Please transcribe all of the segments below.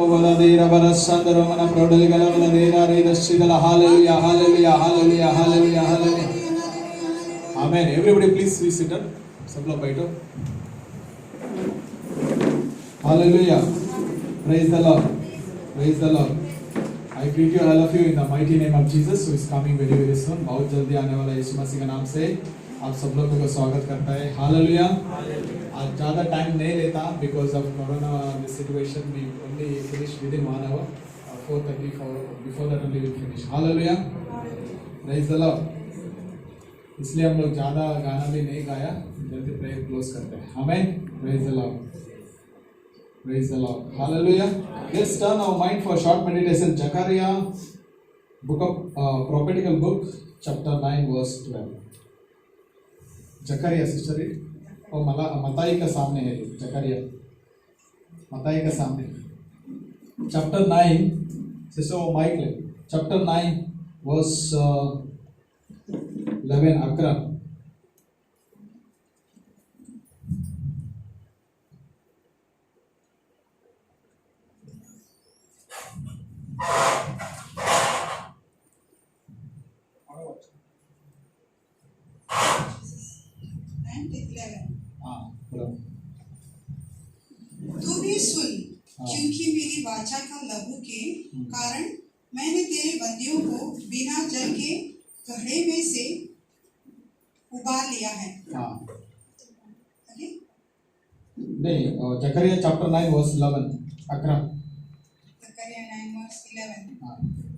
Valadira Varasandra Mana Prodalgala Valadira Reda Sigala. Hallelujah, hallelujah, hallelujah, hallelujah, hallelujah. Amen. Everybody please be seated. Sabla baito. Hallelujah. Praise the Lord. Praise the Lord. I greet you all of you in the mighty name of Jesus who is coming very very soon. बहुत जल्दी आने वाला यीशु मसीह के नाम से आप सब लोगों को स्वागत करता है. हालेलुया. आज ज़्यादा टाइम नहीं लेता because of corona situation we only finish within 1 hour 4:30 before that only we finish. Hallelujah. Praise the Lord. इसलिए हम लोग ज़्यादा गाना भी नहीं गाया, जल्दी प्रेयर क्लोज करते हैं. Amen. Praise the Lord. Praise the Lord. Hallelujah. Let's turn our mind for a short meditation. Zechariah, book of prophetical book, chapter 9, verse 12. Zechariah, sister, और मताई का सामने है. Zechariah, मताई का सामने. Chapter 9, sister, वो माइक ले. Chapter 9, verse 11. Akram. तू भी सुन, क्योंकि मेरी वाचा का लहू के कारण मैंने तेरे बंदियों को बिना जल के घड़े में से उबार लिया है. नहीं, जकरिया चैप्टर 9 वर्स 11. अकरम. जकरिया 9 वर्स 11.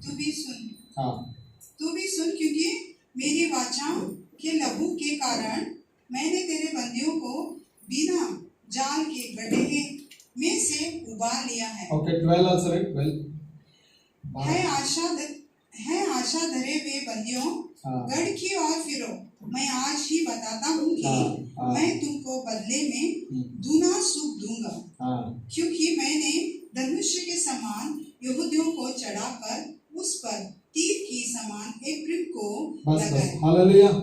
तू भी सुन, क्योंकि मेरी वाचा के लहू के कारण मैंने तेरे बंदियों को बिना जाल के गड्ढे में से उबार लिया है. Okay, 12 also right? 12. है आशा धरे वे बंदियों, गढ़ की ओर फिरो. मैं आज ही बताता हूँ कि मैं तुमको बदले में दूना सुख दूंगा, क्योंकि मैंने धनुष के समान यहूदियों को चढ़ाकर उस पर तीर की समान एप्रिल को लगाया. Hallelujah.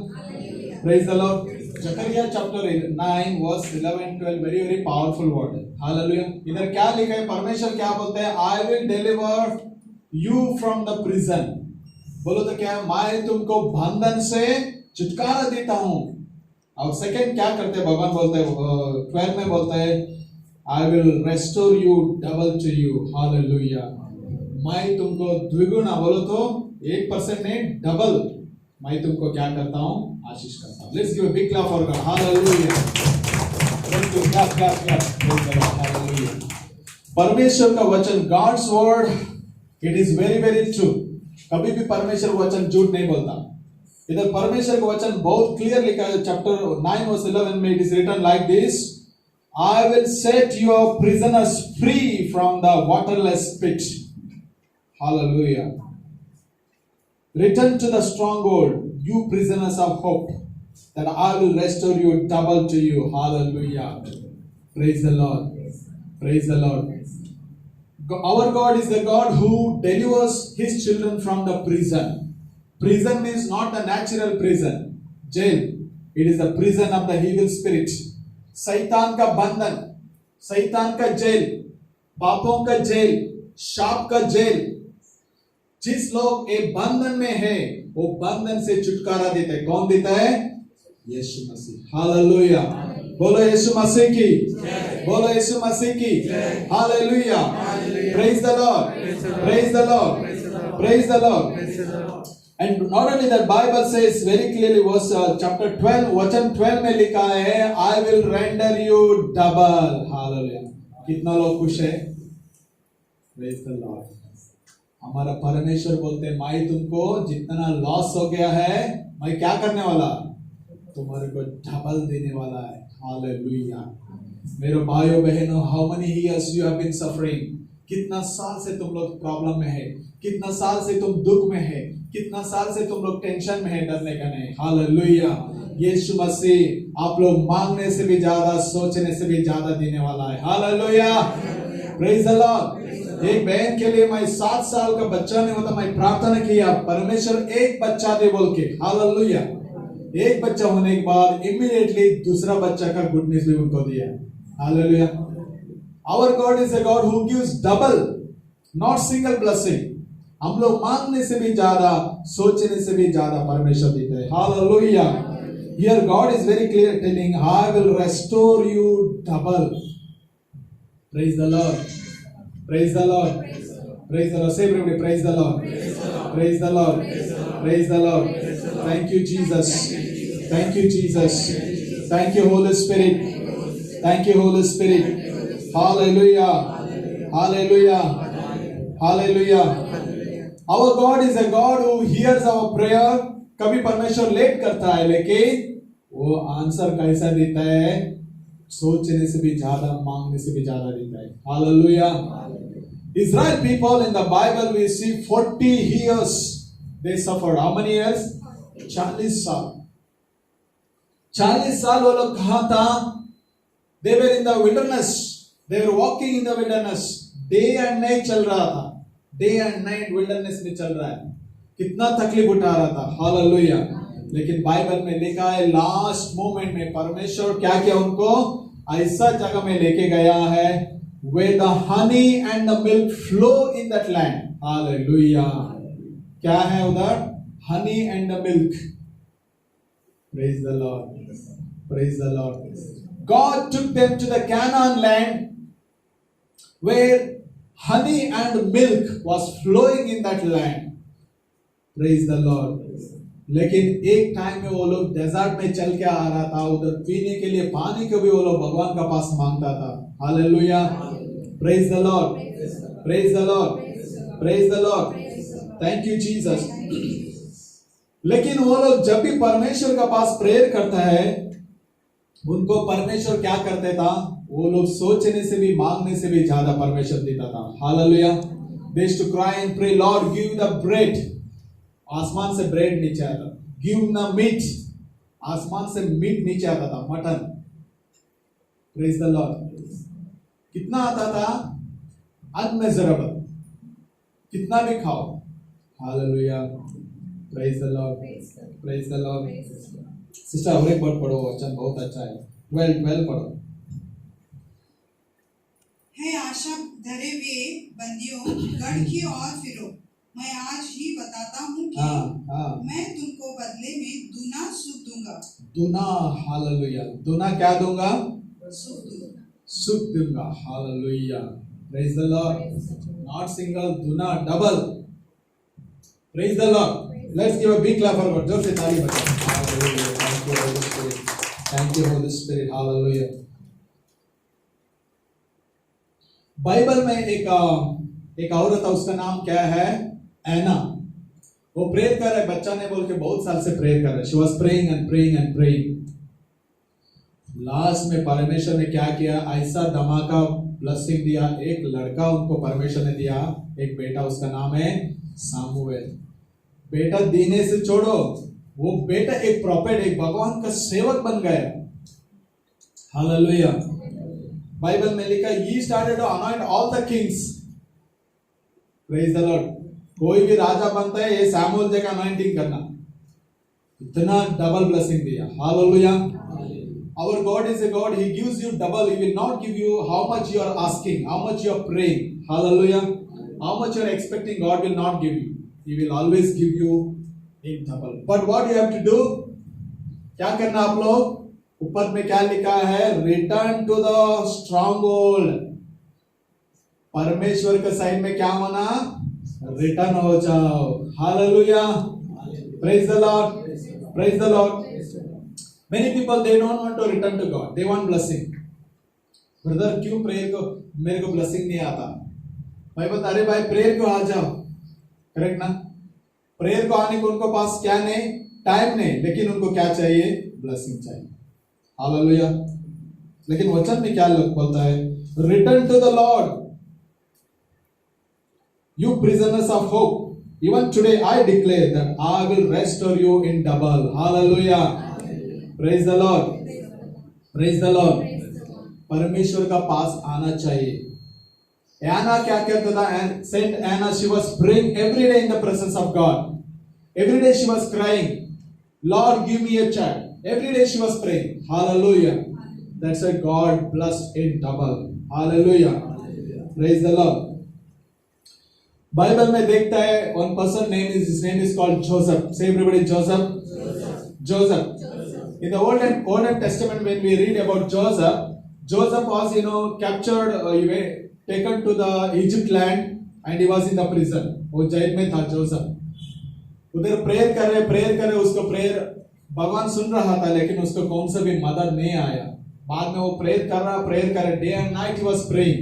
Praise the Lord. Zechariah chapter 9 verse 11 12 very very powerful word. Hallelujah. इधर क्या लिखा है? परमेश्वर क्या बोलते हैं? I will deliver you from the prison. बोलो तो क्या है? मैं तुमको बंधन से छुटकारा देता हूँ. और सेकंड क्या करते हैं? भगवान बोलते हैं 12 में बोलते हैं I will restore you double to you. Hallelujah. मैं तुमको द्विगुना, बोलो तो 1% नहीं डबल मैं तुमको क्या करता हूँ? आशीष करता हूँ. Let's give a big clap for God. Hallelujah. Clap. Hallelujah. परमेश्वर का वचन, God's word, it is very very true. कभी भी परमेश्वर वचन झूठ नहीं बोलता. इधर परमेश्वर का वचन बहुत क्लियर लिखा है. चैप्टर 9 verse 11 में it is written like this: I will set your prisoners free from the waterless pit. Hallelujah. Return to the stronghold, you prisoners of hope, that I will restore you double to you. Hallelujah. Praise the Lord. Praise the Lord. Our God is the God who delivers His children from the prison. Prison means not a natural prison, jail. It is the prison of the evil spirit. शैतान का बंधन, शैतान का jail, पापों का jail, शाप का jail. जिस लोग एक बंधन में है वो बंधन से छुटकारा देता है. कौन देता है? यीशु मसीह. हालेलुया. बोलो यीशु मसीह की. बोलो यीशु मसीह की. Hallelujah. Praise the Lord. Praise the Lord. Praise the Lord. And not only that, Bible says very clearly, verse chapter 12 वचन 12 में लिखा है I will render you double. Hallelujah. कितना लोग खुश है? Praise the Lord. हमारा परमेश्वर बोलते हैं मैं तुमको जितना लॉस हो गया है मैं क्या करने वाला? तुम्हारे को डबल देने वाला है. हालेलुया. मेरे भाइयों बहनों, how many years you have been suffering? कितना साल से तुम लोग प्रॉब्लम में है, कितना साल से तुम दुख में है, कितना साल से तुम लोग टेंशन में है, डरने का नहीं. हालेलुया. यीशु मसीह आप लोग मांगने से भी ज्यादा, सोचने से भी ज्यादा देने वाला है. हालेलुया. Praise the Lord. एक बहन के लिए मैं 7 साल का बच्चा नहीं होता, मैं प्रार्थना किया परमेश्वर एक बच्चा दे बोल के. हालेलुया. एक बच्चा होने के बाद इमीडिएटली दूसरा बच्चा का गुड न्यूज भी उनको दिया. Hallelujah. Our God is a God who gives double. Not single blessing. हम लोग मांगने से भी ज्यादा, सोचने से भी ज्यादा परमेश्वर देते हैं. Hallelujah. Here God is very clear telling, I will restore you double. Praise the Lord. Praise the Lord. Praise the Lord. Say everybody, praise the Lord. Praise the Lord. Praise the Lord. Thank you, Jesus. Thank you, Jesus. Thank you, Holy Spirit. Thank you, Holy Spirit. Hallelujah. Hallelujah. Hallelujah. Our God is a God who hears our prayer. कभी परमेश्वर late करता है, लेकिन वो answer कैसा देता है? सोचने से भी ज्यादा, मांगने से भी ज्यादा देता है. Hallelujah. Israel people in the Bible we see 40 years they suffered. How many years? 40 साल. 40 साल वो लोग कहाँ था? They were in the wilderness. They were walking in the wilderness. Day and night चल रहा था. Day and night wilderness में चल रहा है. कितना तकलीफ उठा रहा था. Hallelujah. लेकिन बाइबल में लिखा है लास्ट मोमेंट में परमेश्वर क्या किया? उनको ऐसा जगह में लेके गया है where the honey and the milk flow in that land. Hallelujah. क्या है उधर? Honey and the milk. Praise the Lord. Praise the Lord. God took them to the Canaan land where honey and milk was flowing in that land. Praise the Lord. लेकिन एक time में वो लोग desert में चल के आ रहा था, उधर पीने के लिए पानी को भी वो लोग भगवान का पास मांगता था. Hallelujah. Praise the Lord. Praise the Lord. Praise the Lord. Thank you Jesus. लेकिन वो लोग जब भी परमेश्वर का पास प्रेयर करता है, उनको परमेश्वर क्या करते था? वो लोग सोचने से भी, मांगने से भी ज्यादा परमेश्वर देता था. Hallelujah. They used to cry and pray, Lord give the bread. आसमान से ब्रेड नीचे आता. Give the meat. आसमान से मीट नीचे आता था, मटन. Praise the Lord. कितना आता था? Unmeasurable. कितना भी खाओ. Hallelujah. Praise the Lord. Praise the Lord. Sister और एक बार पढ़ो, वचन बहुत अच्छा है. well पढ़ो. है आशा धरे हुए बंदियों, गढ़ की ओर फिरो. मैं आज ही बताता हूँ कि मैं तुमको बदले में दूना सुख दूंगा. दूना. हालेलुया. दूना क्या दूंगा? सुख दूंगा. सुख दूंगा. Hallelujah. Praise the Lord. Not single, दूना, double. Praise the Lord. Let's give a big clap for God. जोर से ताली बजाओ. Hallelujah. Thank you Holy Spirit. Thank you Holy Spirit. Hallelujah. Bible में एक औरत है, उसका नाम क्या है? एना. वो प्रेयर कर रहे, बच्चा ने बोल के बहुत साल से प्रेयर कर रहे. She was praying and praying and praying. Last में परमेश्वर ने क्या किया? ऐसा धमाका ब्लेसिंग दिया. एक लड़का उनको परमेश्वर ने दिया, एक बेटा, उसका नाम है सामुएल. बेटा देने से छोड़ो, वो बेटा एक प्रॉफिट, एक भगवान का सेवक बन गया. हालेलुया. बाइबल में लिखा, he started to anoint all the kings. Praise the Lord. कोई भी राजा बनता है, ये सैमुअल जी का अनॉइंटिंग करना. इतना डबल ब्लेसिंग दिया. Hallelujah. Our God is a God. He gives you double. He will not give you how much you are asking, how much you are praying. Hallelujah. How much you are expecting, God will not give you. He will always give you in double. But what you have to do? क्या करना आप लोग? ऊपर में क्या लिखा है? Return to the stronghold. परमेश्वर के साइड में क्या होना? रिटर्न हो जाओ. Hallelujah. Praise the Lord. Praise the Lord. Many people they don't want to return to God. They want blessing. Brother, क्यों प्रेयर को मेरे को blessing नहीं आता? भाई बता रहे भाई प्रेयर को आ जाओ. करेक्ट ना? प्रेयर को आने को उनको पास क्या नहीं? टाइम नहीं. लेकिन उनको क्या चाहिए? ब्लेसिंग चाहिए. हालेलुया. लेकिन वचन में क्या बोलता है? Return to the Lord. You prisoners of hope. Even today I declare that I will restore you in double. Hallelujah. Praise the Lord. Praise the Lord. परमेश्वर का पास आना चाहिए. Anna क्या करता था? Saint Anna, she was praying every day in the presence of God. Every day she was crying, Lord give me a child. Every day she was praying. Hallelujah. That's why God blessed in double. Hallelujah. Praise the Lord. Bible में देखता है one person name is his name is called Joseph. Say everybody Joseph. Joseph. In the Old Testament, when we read about Joseph, Joseph was captured, taken to the Egypt land, and he was in the prison. वो jail में था Joseph. उधर prayer कर रहे उसको prayer भगवान सुन रहा था, लेकिन उसको कौन सा भी मदद नहीं आया. बाद में वो प्रेयर कर रहा day and night he was praying.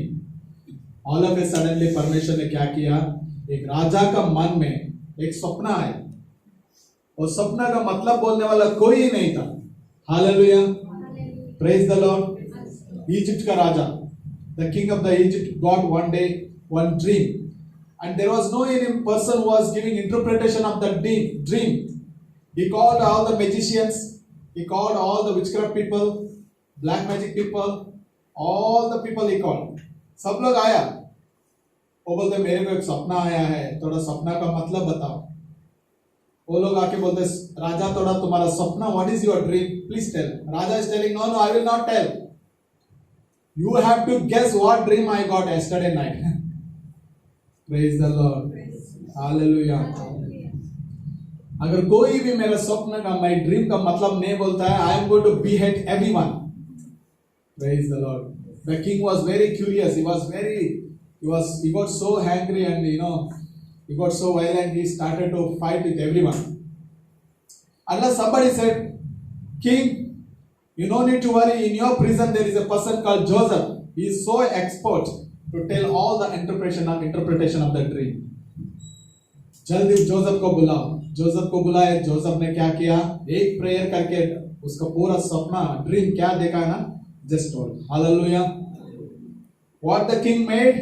All of A suddenly परमेश्वर ने क्या किया, एक राजा का मन में एक सपना आया. और सपना का मतलब बोलने वाला कोई ही नहीं था. Hallelujah, praise the lord. Egypt का राजा, the king of the Egypt, got one day one dream, and there was no any person who was giving interpretation of the dream. He called all the magicians, he called all the witchcraft people, black magic people, all the people he called. सब लोग आया. वो बोलते मेरे को एक सपना आया है, थोड़ा सपना का मतलब बताओ. वो लोग आके बोलते राजा थोड़ा तुम्हारा सपना, what is your dream, please tell. Raja is telling no I will not tell. You have to guess what dream I got yesterday night. Praise the Lord. Hallelujah. अगर कोई भी मेरा स्वप्न का, my dream का मतलब नहीं बोलता है, I am going to behead everyone. Praise the Lord. The king was very curious. He got so angry, and he got so violent. He started to fight with everyone. Unless somebody said, King, you don't need to worry. In your prison there is a person called Joseph. He is so expert to tell all the interpretation of the dream. जल्दी Joseph को बुलाओ. Joseph को बुलाए. Joseph ने क्या किया, एक prayer करके उसका पूरा सपना, ड्रीम क्या देखा ना, just told. Hallelujah. What the king made?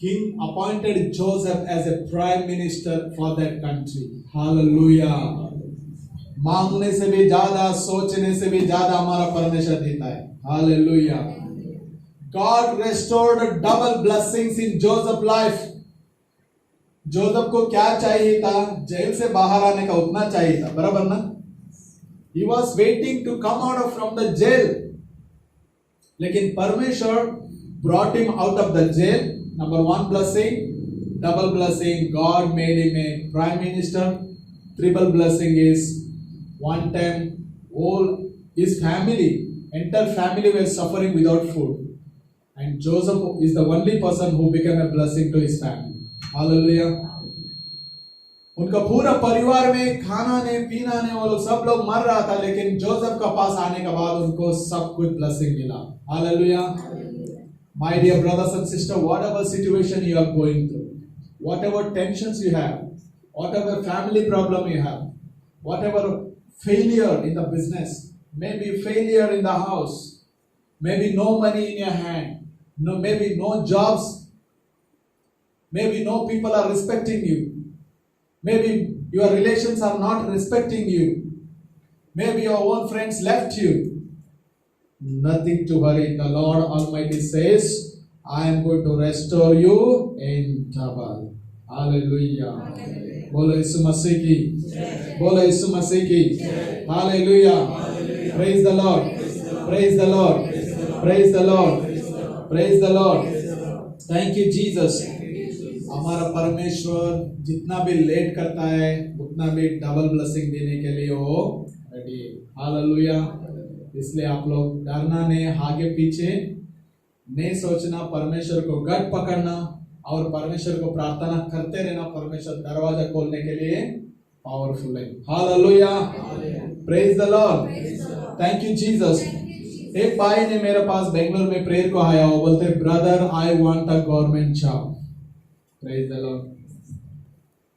King appointed Joseph as a prime minister for that country. Hallelujah. मांगने से भी ज्यादा, सोचने से भी ज्यादा हमारा परमेश्वर देता है. Hallelujah. God restored double blessings in Joseph's life. Joseph को क्या चाहिए था, जेल से बाहर आने का उतना चाहिए था, बराबर ना. He was waiting to come out from the jail. लेकिन परमेश्वर brought him out of the jail. Number one blessing, double blessing. God made him a prime minister. Triple blessing is one time all his entire family were suffering without food, and Joseph is the only person who became a blessing to his family. Hallelujah. उनका पूरा परिवार में खाना नहीं, पीना नहीं, वो लोग सब लोग मर रहा था, लेकिन जोसेफ का पास आने के बाद उनको सब कुछ ब्लेसिंग मिला. Hallelujah. My dear brothers and sisters, whatever situation you are going through, whatever tensions you have, whatever family problem you have, whatever failure in the business, maybe failure in the house, maybe no money in your hand, maybe no jobs, maybe no people are respecting you, maybe your relations are not respecting you, maybe your own friends left you. Nothing to worry. The Lord Almighty says, I am going to restore you in double. Hallelujah. बोलो यीशु मसीह की, बोलो यीशु मसीह की. Hallelujah. Praise the Lord. Praise the Lord. Praise the Lord. Praise the Lord. Thank you Jesus. हमारा परमेश्वर जितना भी late करता है उतना भी डबल ब्लेसिंग देने के लिए वो रेडी है. हालेलुया. इसलिए आप लोग डरना नहीं, आगे पीछे नहीं सोचना, परमेश्वर को गट पकड़ना और परमेश्वर को प्रार्थना करते रहना. परमेश्वर दरवाजा खोलने के लिए पावरफुल है. Hallelujah. Praise the Lord. Thank you Jesus. एक भाई ने मेरे पास बेंगलोर में प्रेयर को आया, वो बोलते brother I want a government job. Praise the Lord.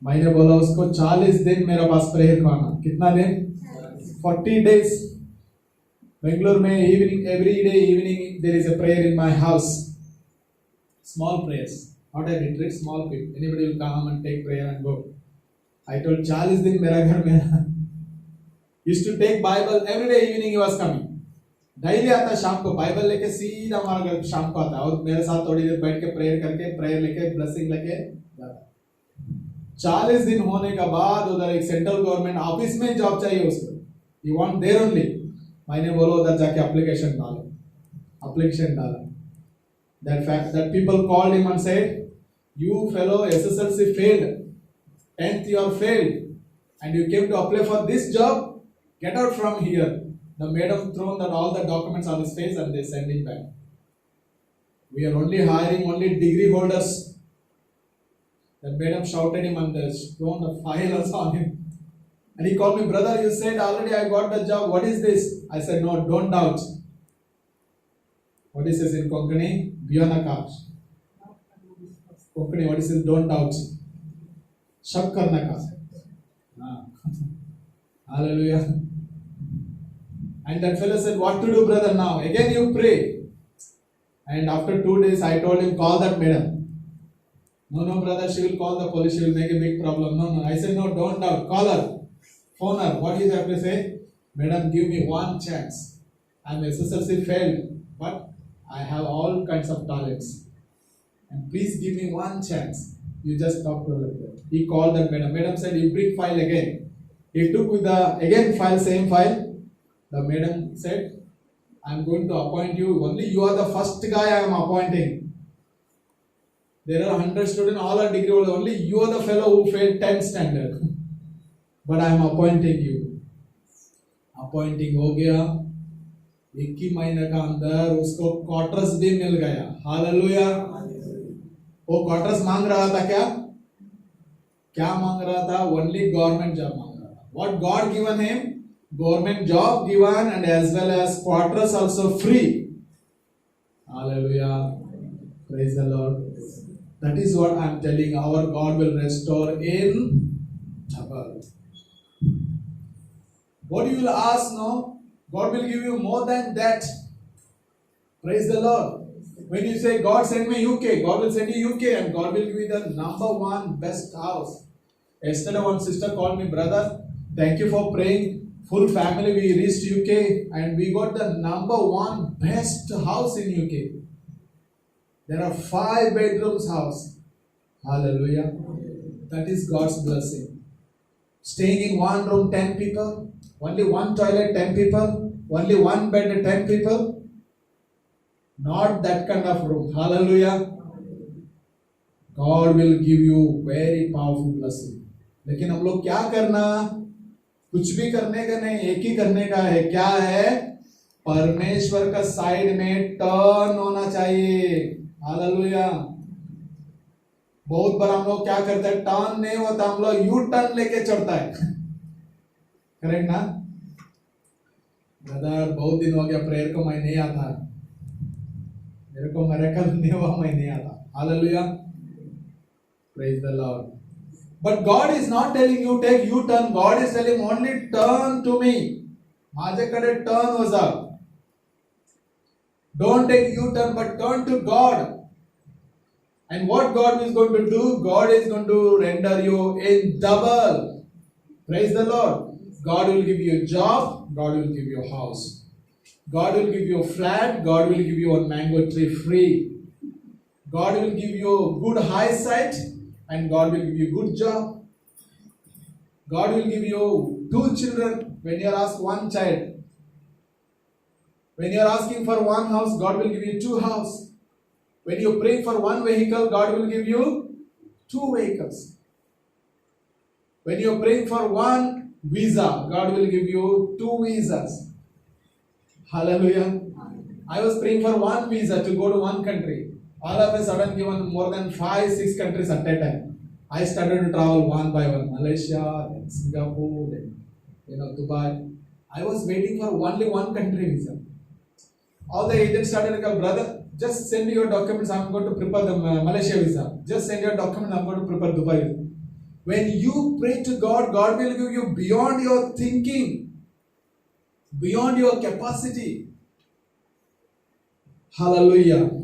मैंने बोला उसको 40 दिन मेरे पास प्रेयर को आना. कितना दिन? 40 days. बेंगलोर में evening, every day evening there is a prayer in my house. Small prayers, not a retreat, small people. Anybody will come and take prayer and go. I told 40 दिन मेरा घर में used to take Bible every day evening he was coming. Daily आता शाम को Bible लेके सीधा हमारा घर शाम को आता और मेरे साथ थोड़ी देर बैठ के प्रेयर करके प्रेयर लेके ब्लेसिंग लेके जाता. 40 दिन होने के बाद उधर एक सेंट्रल गवर्नमेंट ऑफिस में जॉब चाहिए उसको. He want there only. मैंने बोला उधर जाके एप्लीकेशन डाला. That people called him and said, You fellow SSLC failed, 10th you are failed, and you came to apply for this job. Get out from here. The madam thrown that all the documents on his face and they send it back. We are only hiring only degree holders. The madam shouted him and thrown the file on him. And he called me, brother, you said already I got the job. What is this? I said, no, don't doubt. What is this in Konkani? Biyana Konkani, what is this? Don't doubt. Shak karna ka. Hallelujah. And that fellow said, what to do, brother, now? Again you pray. And after 2 days, I told him, call that madam. No, brother, she will call the police. She will make a big problem. No. I said, no, don't doubt. Call her. Phone her. What do you have to say? Madam, give me one chance. I am SSLC failed, but I have all kinds of talents. And please give me one chance. You just talk to her. He called that madam. Madam said, you bring file again. He took with the, again file, same file. The madam said, I am going to appoint you. Only you are the first guy I am appointing. There are 100 students, all are degree holders. Only you are the fellow who failed 10th standard. But I am appointing you. Appointing हो गया. एक ही महीने का अंदर उसको quarters भी मिल गया. Hallelujah. वो क्वार्टर्स मांग रहा था क्या? क्या मांग रहा था? Only government job मांग रहा था. What God given him? Government job given and as well as quarters also free. Hallelujah. Praise the Lord. That is what I am telling. Our God will restore in double. What you will ask now, God will give you more than that. Praise the Lord. When you say, God send me UK, God will send you UK and God will give you the number one best house. Yesterday one sister called me, brother, thank you for praying. Full family we reached UK and we got the number one best house in UK. There are 5 bedrooms house. Hallelujah. That is God's blessing. Staying in one room 10 people, only one toilet 10 people, only one bed 10 people. Not that kind of room. Hallelujah. God will give you very powerful blessing. लेकिन हम लोग क्या करना? कुछ भी करने का नहीं, एक ही करने का है. क्या है? परमेश्वर का साइड में टर्न होना चाहिए. हालेलुया. बहुत बार हम लोग क्या करते हैं? टर्न नहीं होता, हम लोग यू टर्न लेके चढ़ता है. करेक्ट ना? ब्रदर, बहुत दिन हो गया प्रेयर को मैं नहीं आता. मेरे को मिरेकल नहीं हुआ, मैं नहीं आता. Hallelujah. Praise the Lord. But God is not telling you take U-turn. God is telling only turn to me. माझ्याकडे turn हो जा. Don't take U-turn but turn to God. And what God is going to do? God is going to render you in double. Praise the Lord. God will give you a job. God will give you a house. God will give you a flat. God will give you a mango tree free. God will give you good eyesight. And God will give you good job. God will give you 2 children when you are asked 1 child. When you are asking for 1 house, God will give you 2 houses. When you pray for 1 vehicle, God will give you 2 vehicles. When you are praying for 1 visa, God will give you 2 visas. Hallelujah. I was praying for 1 visa to go to 1 country. All of a sudden given more than 5-6 countries at a time. I started to travel one by one. Malaysia, then Singapore, then Dubai. I was waiting for only 1 country visa. All the agents started to call, brother, just send me your documents. I'm going to prepare the Malaysia visa. Just send your documents. I'm going to prepare Dubai visa. When you pray to God, God will give you beyond your thinking, beyond your capacity. Hallelujah.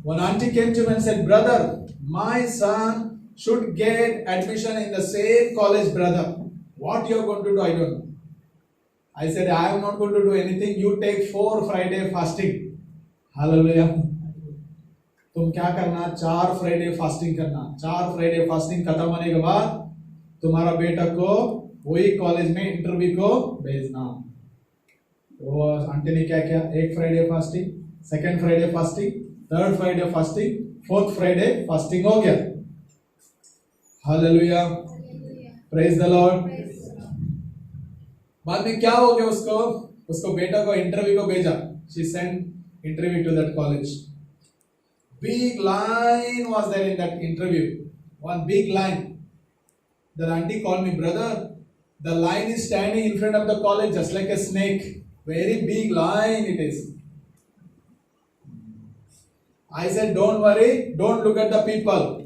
One auntie came to me and said, brother, my son should get admission in the same college, brother. What you are going to do, I don't know. I said, I am not going to do anything. You take 4 Friday fasting. Hallelujah. तुम क्या करना? 4 Friday fasting करना. 4 Friday fasting खत्म होने के बाद तुम्हारा बेटा को वही कॉलेज में इंटरव्यू को भेजना. तो आंटी ने क्या किया? 1 Friday fasting, 2nd Friday fasting, 3rd Friday fasting, 4th Friday fasting हो गया. Hallelujah. Praise the Lord. बाद में क्या हो गया उसको बेटा को इंटरव्यू को भेजा. She sent interview to that college. Big line was there in that interview. One big line. The auntie called me, brother. The line is standing in front of the college just like a snake. Very big line it is. I said, don't worry. Don't look at the people.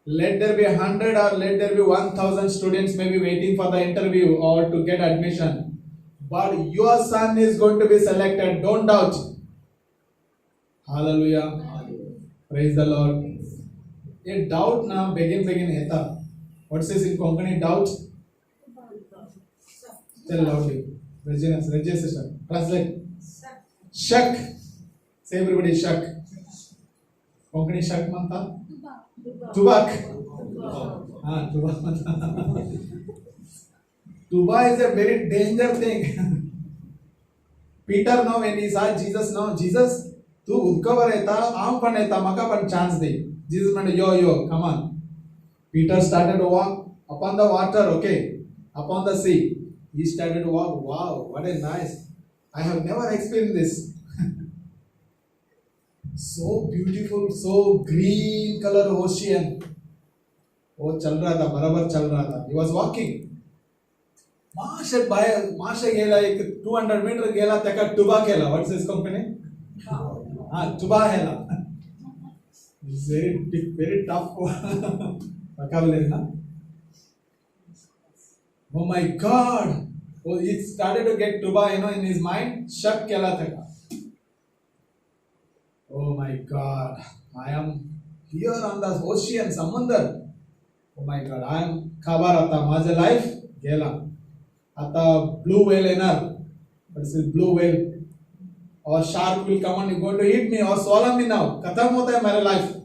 Let there be 100 or let there be 1,000 students maybe waiting for the interview or to get admission. But your son is going to be selected. Don't doubt. Hallelujah. Praise the Lord. ये doubt ना begin हेता. What says in Konkani doubt? Tell loudly. Regina sister. Translate. Shak. Say everybody shak. Konkani shak manta. Tubak. Tubak. Tuba is a very danger thing. Peter now when he saw Jesus now, Jesus, तू उदकावर येता, आम पण येता, मका पण chance दे. Jesus म्हणले, yo, come on. Peter started to walk upon the water, okay, upon the sea. He started to walk. Wow, what a nice. I have never experienced this. So beautiful, so green color ocean. वो चल रहा था, बराबर चल रहा था. He was walking. माशे गेला एक 200 मीटर गेला त्याका टुबा केला. What's his company? टुबा Hella. Very tough vocabulary, huh? Oh my God! Oh, he started to get tuba, in his mind. Shak kela thaka. Oh my God! I am here on the ocean, samandar. Oh my God! I am khabar आता माझे life गेला. आता blue whale येणार. But this is blue whale. Or shark will come and going to eat me or swallow me now. खत्म होता है मेरा life.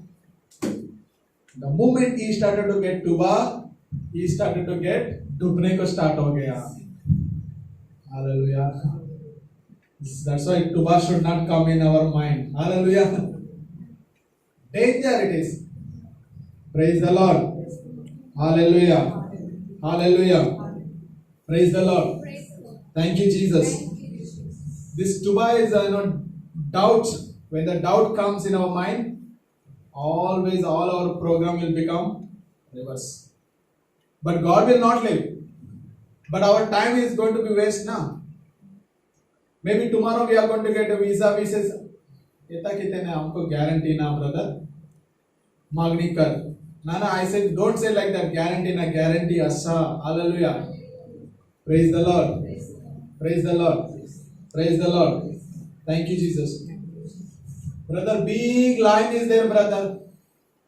The moment he started to get tuba, he started to get डूबने को start हो गया. Hallelujah. That's why tuba should not come in our mind. Hallelujah. Danger it is. Praise the Lord. Hallelujah. Hallelujah. Praise the Lord. Thank you, Jesus. This tuba is doubt. When the doubt comes in our mind, always all our program will become reverse. But God will not leave. But our time is going to be waste now. Maybe tomorrow we are going to get a visa. We says, "Eta kitne हमको guarantee ना brother, मागनी कर." ना I said, don't say like that. Guarantee ना guarantee अच्छा. Hallelujah. Praise the Lord. Praise the Lord. Praise the Lord. Thank you, Jesus. Brother, big line is there, brother.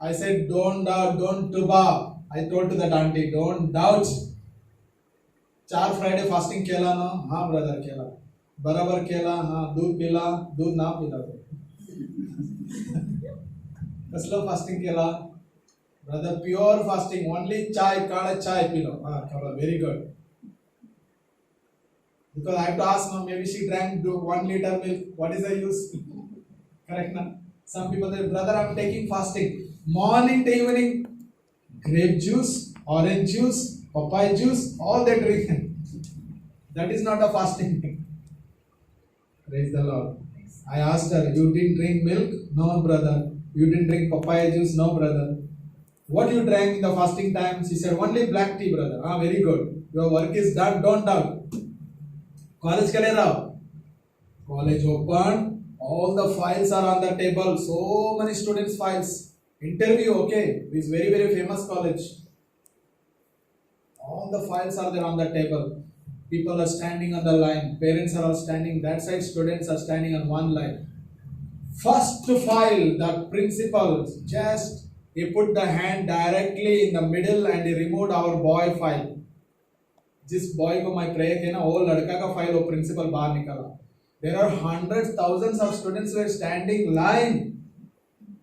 I said, don't doubt, don't tuba. I told to that auntie, don't doubt. 4 Friday fasting केला ना? हाँ brother केला. बराबर केला. हाँ दूध पिला, दूध ना पिला. कसला fasting केला? Brother, pure fasting. Only chai, काळा chai पिलो. हाँ खावा. Very good. Because I have to ask now, maybe she drank 1 liter milk. What is the use? Correct na? Some people say, brother, I am taking fasting. Morning to evening, grape juice, orange juice, papaya juice, all they drink. That is not a fasting. Praise the Lord. I asked her, you didn't drink milk? No, brother. You didn't drink papaya juice? No, brother. What you drank in the fasting time? She said, only black tea, brother. Ah, very good. Your work is done. Don't doubt. College kare rao. College open. All the files are on the table. So many students' files. Interview, okay. This very, very famous college. All the files are there on the table. People are standing on the line. Parents are all standing that side. Students are standing on one line. First file, the principal just he put the hand directly in the middle and he removed our boy file. जिस boy को मैं pray किया ना वो लड़का का file वो principal बाहर निकाला. There are hundreds, thousands of students were standing line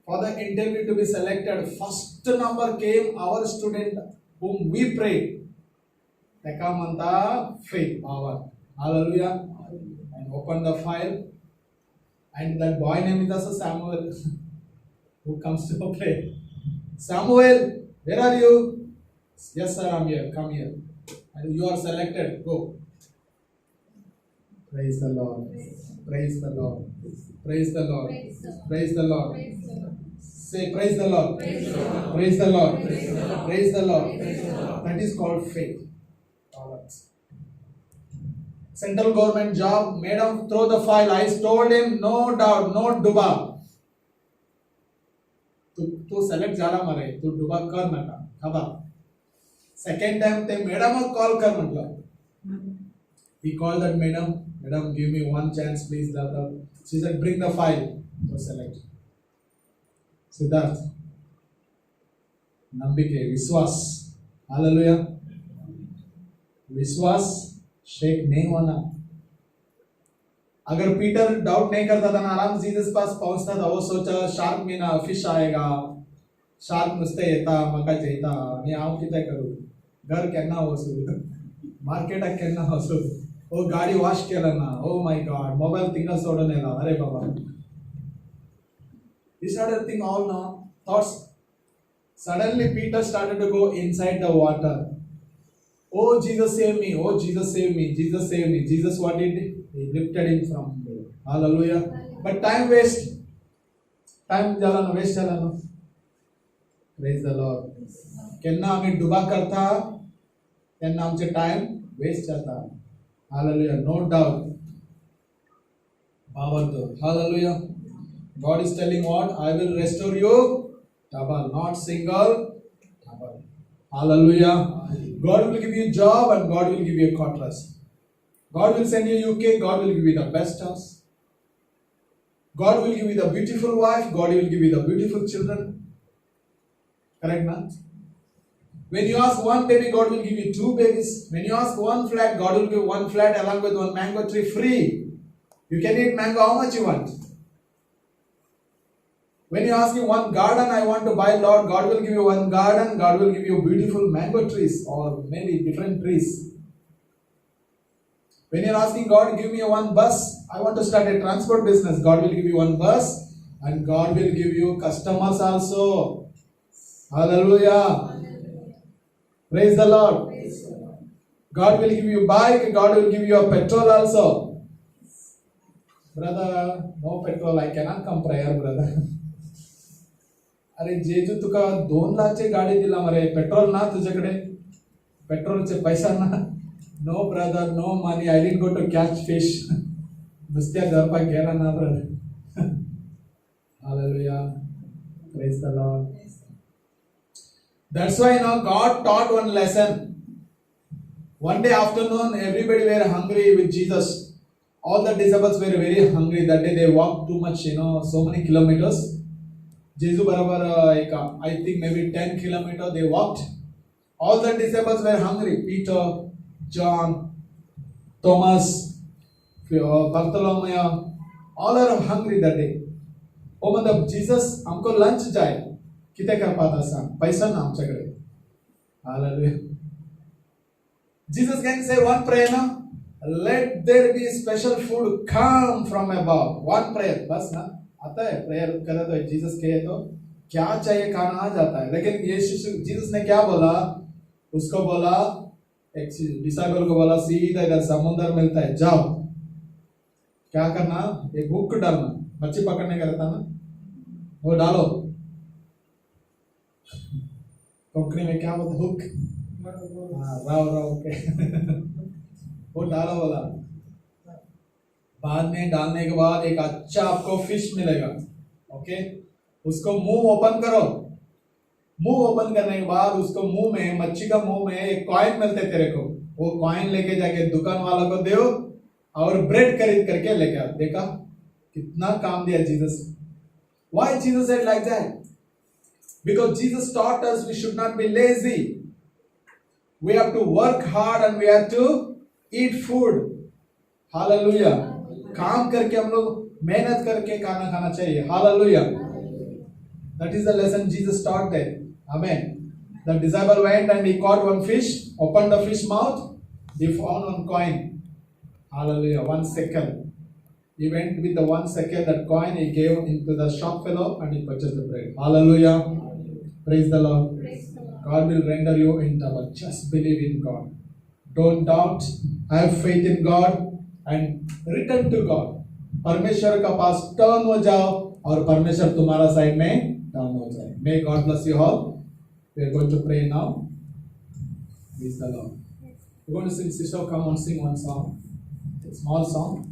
for the interview to be selected. First number came our student whom we prayed. Teka manta faith power. Hallelujah. And open the file. And that boy name is also Samuel who comes to pray. Samuel, Where are you? Yes, sir, I'm here. Come here. And you are selected. Go. Praise the Lord. Praise the Lord. Praise the Lord. Praise the Lord. Say, praise the Lord. Praise the Lord. Praise the Lord. That is called faith. Central government job, made him throw the file. I told him, no doubt, no duba. तू select झाला मरे, तू duba कर नका, खबर. Second time ते madam को call कर म्हटलं. He called that madam, give me one chance please. She said, bring the file. To select. Siddharth. Nambike, Viswas. Hallelujah. विश्वास शेक नहीं होना. अगर पीटर डाउट नहीं करता था ना, आराम से जीसस पास पहुंचता था. वो सोचा शार्क में ना फिश आएगा, शार्क नुसते येता मका जेता आणि हांव कितें करू, घर केन्ना वचू, मार्केटाक केन्ना वचू, ओ गाडी वॉश केला ना, ओ माय गॉड, मोबाईल थिंगा सोडून येला, अरे बाबा. He started think all now thoughts. Suddenly Peter started to go inside the water. Oh Jesus save me, oh Jesus save me, Jesus save me. Jesus what did he lifted him from there. Hallelujah. But time waste. Time जाला ना, waste जाला ना. Praise the Lord. केन्ना आम्ही डुबा करता, केन्ना आमचे time waste जाता. Hallelujah. No doubt. Baba, hallelujah. God is telling what? I will restore you double, not single, double. Hallelujah. God will give you a job and God will give you a quarters. God will send you UK, God will give you the best house. God will give you the beautiful wife, God will give you the beautiful children. Correct, man? When you ask one baby, God will give you two babies. When you ask one flat, God will give one flat along with one mango tree free. You can eat mango how much you want. When you ask him one garden, I want to buy, Lord, God will give you one garden, God will give you beautiful mango trees or maybe different trees. When you're asking God, give me one bus, I want to start a transport business, God will give you one bus and God will give you customers also. Hallelujah. Praise the Lord. God will give you bike, God will give you a petrol also. Brother, no petrol, I cannot come prayer, brother. अरे जेजू तुका 2 लाखची गाडी दिला मरे, petrol ना तुझ्याकडे, पेट्रोलचे पैसा ना. No brother, no money, I didn't go to catch fish. नुसत्या गरपा गेला ना brother. Hallelujah. Praise the lord. That's why now God taught one lesson. One day afternoon, everybody were hungry with Jesus. All the disciples were very hungry that day. They walked too much, so many kilometers. Jesus barabar I think maybe 10 kilometers they walked. All the disciples were hungry. Peter, John, Thomas, Bartholomew, all are hungry that day. Oh मतलब Jesus हमको lunch चाहिए. किती कर पाता सांग? पैसा ना आमच्याकडे. Hallelujah. Jesus can say one prayer ना. Let there be special food come from above. One prayer बस ना. आता है प्रेयर करता तो जीसस कहे तो क्या चाहिए खाना आ जाता है. लेकिन जीसस ने क्या बोला, उसको बोला, एक डिसाइपल को बोला सीधा इधर समुद्र मिलता है, जाओ. क्या करना, एक हुक डालना, मच्छी पकड़ने का रहता ना, वो डालो. कोंकणी में क्या बोलते, हुक, राव के वो डालो बोला. बाद में डालने के बाद एक अच्छा आपको फिश मिलेगा. ओके, उसको मुंह ओपन करो. मुंह ओपन करने के बाद उसको मुंह में, मच्छी का मुंह में एक कॉइन मिलते तेरे को. वो कॉइन लेके जाके दुकान वाला को दो और ब्रेड खरीद करके लेके आओ. देखा कितना काम दिया Jesus. Why Jesus said like that? Because Jesus taught us we should not be lazy. We have to work hard and we have to eat food. Hallelujah. काम करके हम लोग मेहनत करके खाना खाना चाहिए. Hallelujah. That is the lesson Jesus taught there. Amen. The disciple went and he caught one fish, opened the fish mouth, he found one coin. Hallelujah. 1 second. He went with the 1 second, that coin he gave into the shop fellow and he purchased the bread. Hallelujah. Praise the Lord. God will render you in double. Just believe in God. Don't doubt. Have faith in God and return to God. परमेश्वर का पास turn हो जाओ और परमेश्वर तुम्हारा side में turn हो जाए. May God bless you all. We are going to pray now. Praise the Lord. We're going to sing. Sister, come on, sing one song. A small song.